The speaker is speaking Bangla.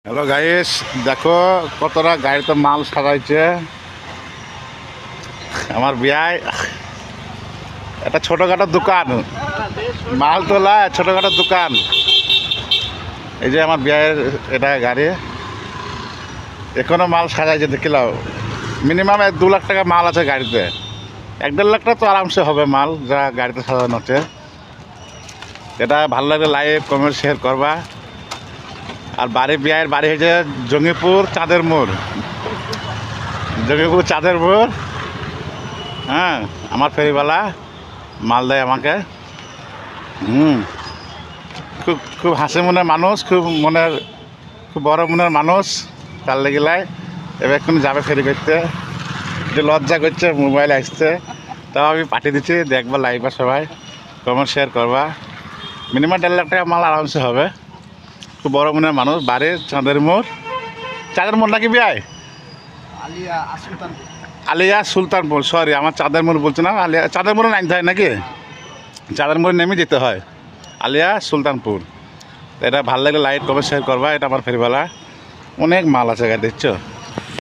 হ্যালো গাইস, দেখো কতটা গাড়িতে মাল সাজাইছে আমার বিয়ায়। একটা ছোটখাটো দোকান, মাল তোলা ছোটখাটো দোকান। এই যে আমার বিয়ের এটা গাড়ি, এখনো মাল সাজাইছে দেখিলাম। মিনিমাম 1-2 লাখ টাকা মাল আছে গাড়িতে। 1-1.5 লাখ টাকা তো আরামসে হবে মাল যা গাড়িতে সাজানো আছে। এটা ভালো লাগলে লাইভ কমেন্ট শেয়ার করবা। আর বিয়ের বাড়ি হয়েছে জঙ্গিপুর চাঁদের মোড়, জঙ্গিপুর চাঁদের মোড়। হ্যাঁ, আমার ফেরিওয়ালা মাল দেয় আমাকে। খুব খুব হাসি মনের মানুষ, খুব বড় মনের মানুষ। তার লেগিলাই এবার এখন যাবে ফেরি করতে, যে লজ্জা করছে মোবাইল আসছে। তাও আমি পাঠিয়ে দিচ্ছি, দেখবা লাইভবা সবাই কমেন্ট শেয়ার করবা। মিনিমাম 1.5 লাখ টাকা মাল আরামসে হবে। খুব বড় মনের মানুষ, বাড়ির চাঁদের মোড়। চাঁদের মোড় নাকি বিয়ায়? আলিয়া সুলতানপুর, সরি আমার চাঁদের মোড় বলছি না, আলিয়া চাঁদের মোড়ে নামতে হয় নাকি? চাঁদের মোড়ে নেমে যেতে হয়, আলিয়া সুলতানপুর। এটা ভালো লাগলে লাইক কমেন্ট শেয়ার করবা। এটা আমার ফেরিওয়ালা, অনেক মাল আছে গাড়ি, দেখছো।